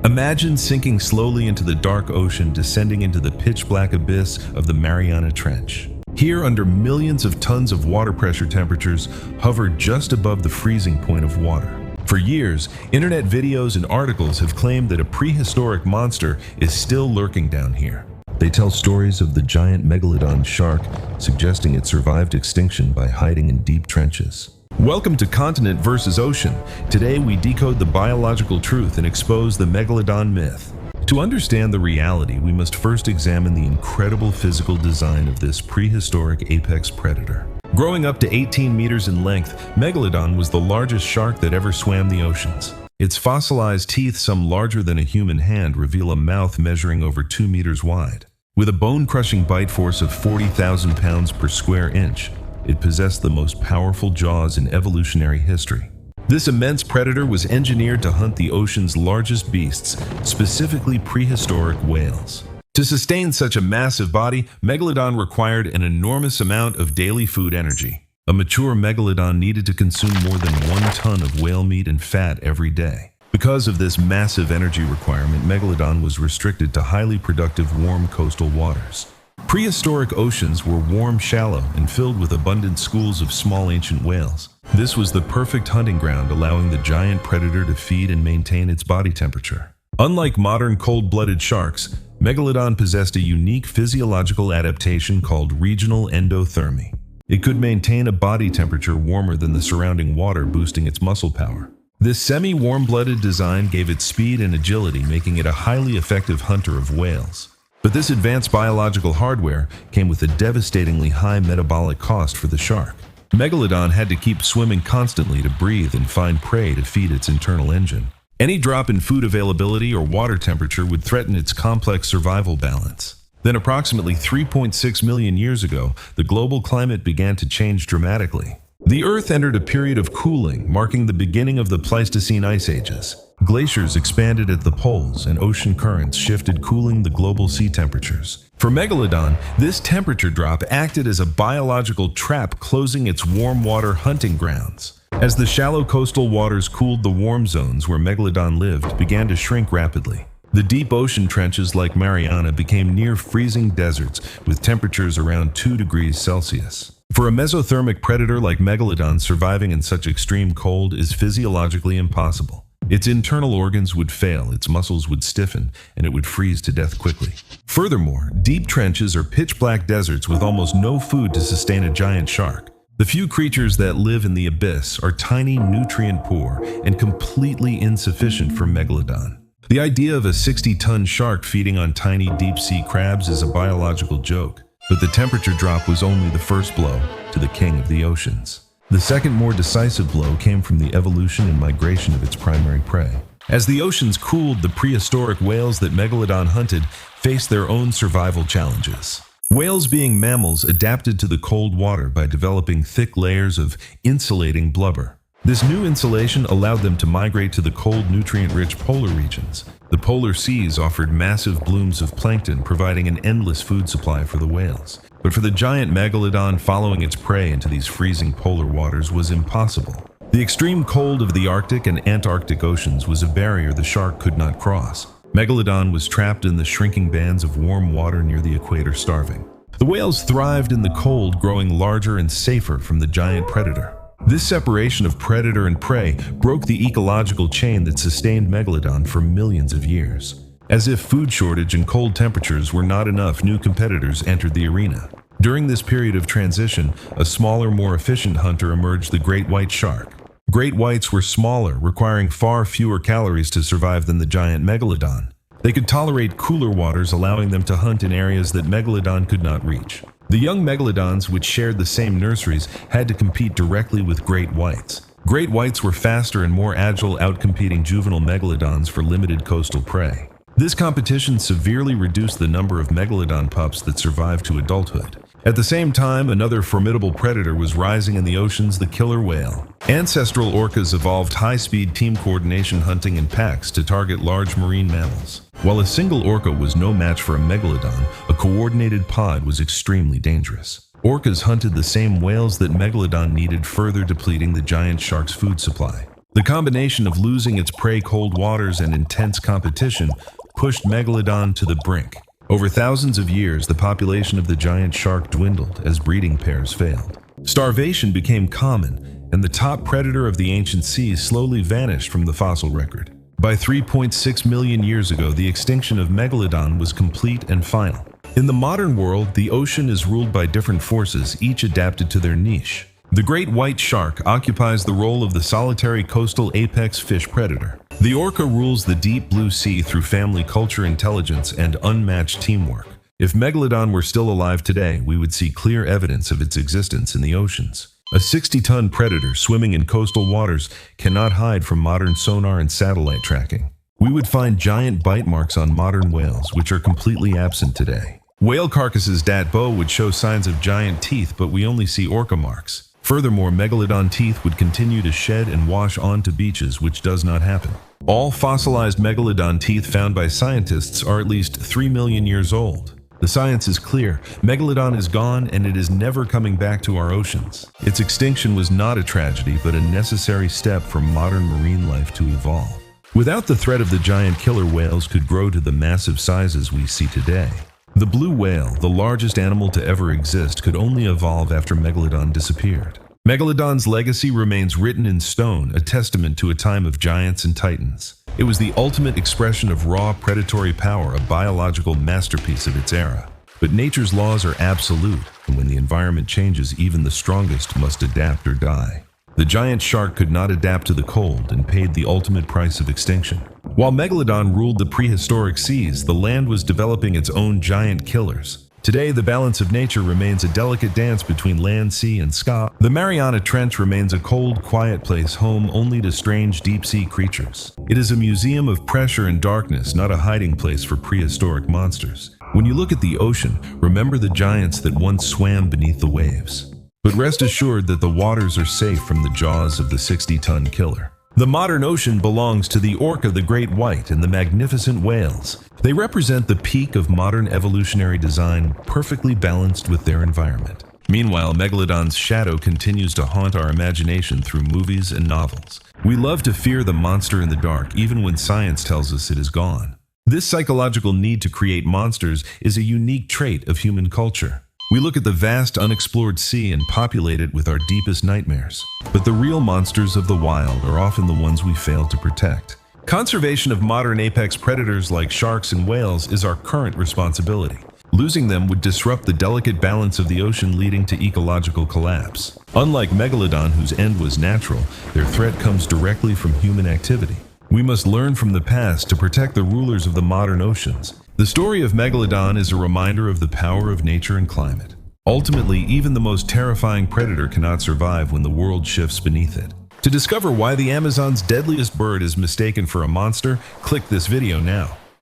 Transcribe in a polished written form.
Imagine sinking slowly into the dark ocean, descending into the pitch-black abyss of the Mariana Trench. Here, under millions of tons of water pressure, temperatures hover just above the freezing point of water. For years, internet videos and articles have claimed that a prehistoric monster is still lurking down here. They tell stories of the giant Megalodon shark, suggesting it survived extinction by hiding in deep trenches. Welcome to Continent versus Ocean. Today we decode the biological truth and expose the Megalodon myth. To understand the reality, we must first examine the incredible physical design of this prehistoric apex predator. Growing up to 18 meters in length, Megalodon was the largest shark that ever swam the oceans. Its fossilized teeth, some larger than a human hand, reveal a mouth measuring over 2 meters wide. With a bone-crushing bite force of 40,000 pounds per square inch, it possessed the most powerful jaws in evolutionary history. This immense predator was engineered to hunt the ocean's largest beasts, specifically prehistoric whales. To sustain such a massive body, Megalodon required an enormous amount of daily food energy. A mature Megalodon needed to consume more than 1 ton of whale meat and fat every day. Because of this massive energy requirement, Megalodon was restricted to highly productive warm coastal waters. Prehistoric oceans were warm, shallow, and filled with abundant schools of small ancient whales. This was the perfect hunting ground, allowing the giant predator to feed and maintain its body temperature. Unlike modern cold-blooded sharks, Megalodon possessed a unique physiological adaptation called regional endothermy. It could maintain a body temperature warmer than the surrounding water, boosting its muscle power. This semi-warm-blooded design gave it speed and agility, making it a highly effective hunter of whales. But this advanced biological hardware came with a devastatingly high metabolic cost for the shark. Megalodon had to keep swimming constantly to breathe and find prey to feed its internal engine. Any drop in food availability or water temperature would threaten its complex survival balance. Then, approximately 3.6 million years ago, the global climate began to change dramatically. The Earth entered a period of cooling, marking the beginning of the Pleistocene ice ages. Glaciers expanded at the poles, and ocean currents shifted, cooling the global sea temperatures. For Megalodon, this temperature drop acted as a biological trap, closing its warm water hunting grounds. As the shallow coastal waters cooled, the warm zones where Megalodon lived began to shrink rapidly. The deep ocean trenches like Mariana became near freezing deserts with temperatures around 2 degrees Celsius. For a mesothermic predator like Megalodon, surviving in such extreme cold is physiologically impossible. Its internal organs would fail, its muscles would stiffen, and it would freeze to death quickly. Furthermore, deep trenches are pitch-black deserts with almost no food to sustain a giant shark. The few creatures that live in the abyss are tiny, nutrient-poor, and completely insufficient for Megalodon. The idea of a 60-ton shark feeding on tiny deep-sea crabs is a biological joke, but the temperature drop was only the first blow to the king of the oceans. The second, more decisive blow came from the evolution and migration of its primary prey. As the oceans cooled, the prehistoric whales that Megalodon hunted faced their own survival challenges. Whales, being mammals, adapted to the cold water by developing thick layers of insulating blubber. This new insulation allowed them to migrate to the cold, nutrient-rich polar regions. The polar seas offered massive blooms of plankton, providing an endless food supply for the whales. But for the giant Megalodon, following its prey into these freezing polar waters was impossible. The extreme cold of the Arctic and Antarctic oceans was a barrier the shark could not cross. Megalodon was trapped in the shrinking bands of warm water near the equator, starving. The whales thrived in the cold, growing larger and safer from the giant predator. This separation of predator and prey broke the ecological chain that sustained Megalodon for millions of years. As if food shortage and cold temperatures were not enough, new competitors entered the arena. During this period of transition, a smaller, more efficient hunter emerged: the great white shark. Great whites were smaller, requiring far fewer calories to survive than the giant Megalodon. They could tolerate cooler waters, allowing them to hunt in areas that Megalodon could not reach. The young Megalodons, which shared the same nurseries, had to compete directly with great whites. Great whites were faster and more agile, outcompeting juvenile Megalodons for limited coastal prey. This competition severely reduced the number of Megalodon pups that survived to adulthood. At the same time, another formidable predator was rising in the oceans: the killer whale. Ancestral orcas evolved high-speed team coordination, hunting in packs to target large marine mammals. While a single orca was no match for a Megalodon, a coordinated pod was extremely dangerous. Orcas hunted the same whales that Megalodon needed, further depleting the giant shark's food supply. The combination of losing its prey, cold waters, and intense competition pushed Megalodon to the brink. Over thousands of years, the population of the giant shark dwindled as breeding pairs failed. Starvation became common, and the top predator of the ancient seas slowly vanished from the fossil record. By 3.6 million years ago, the extinction of Megalodon was complete and final. In the modern world, the ocean is ruled by different forces, each adapted to their niche. The great white shark occupies the role of the solitary coastal apex fish predator. The orca rules the deep blue sea through family culture, intelligence, and unmatched teamwork. If Megalodon were still alive today, we would see clear evidence of its existence in the oceans. A 60-ton predator swimming in coastal waters cannot hide from modern sonar and satellite tracking. We would find giant bite marks on modern whales, which are completely absent today. Whale carcasses dat bow would show signs of giant teeth, but we only see orca marks. Furthermore, Megalodon teeth would continue to shed and wash onto beaches, which does not happen. All fossilized Megalodon teeth found by scientists are at least 3 million years old. The science is clear. Megalodon is gone, and it is never coming back to our oceans. Its extinction was not a tragedy, but a necessary step for modern marine life to evolve. Without the threat of the giant killer whales could grow to the massive sizes we see today. The blue whale, the largest animal to ever exist, could only evolve after Megalodon disappeared. Megalodon's legacy remains written in stone, a testament to a time of giants and titans. It was the ultimate expression of raw predatory power, a biological masterpiece of its era. But nature's laws are absolute, and when the environment changes, even the strongest must adapt or die. The giant shark could not adapt to the cold and paid the ultimate price of extinction. While Megalodon ruled the prehistoric seas, the land was developing its own giant killers. Today, the balance of nature remains a delicate dance between land, sea, and sky. The Mariana Trench remains a cold, quiet place home only to strange deep-sea creatures. It is a museum of pressure and darkness, not a hiding place for prehistoric monsters. When you look at the ocean, remember the giants that once swam beneath the waves. But rest assured that the waters are safe from the jaws of the 60-ton killer. The modern ocean belongs to the orca, the great white, and the magnificent whales. They represent the peak of modern evolutionary design, perfectly balanced with their environment. Meanwhile, Megalodon's shadow continues to haunt our imagination through movies and novels. We love to fear the monster in the dark, even when science tells us it is gone. This psychological need to create monsters is a unique trait of human culture. We look at the vast unexplored sea and populate it with our deepest nightmares. But the real monsters of the wild are often the ones we fail to protect. Conservation of modern apex predators like sharks and whales is our current responsibility. Losing them would disrupt the delicate balance of the ocean, leading to ecological collapse. Unlike Megalodon, whose end was natural, their threat comes directly from human activity. We must learn from the past to protect the rulers of the modern oceans. The story of Megalodon is a reminder of the power of nature and climate. Ultimately, even the most terrifying predator cannot survive when the world shifts beneath it. To discover why the Amazon's deadliest bird is mistaken for a monster, click this video now.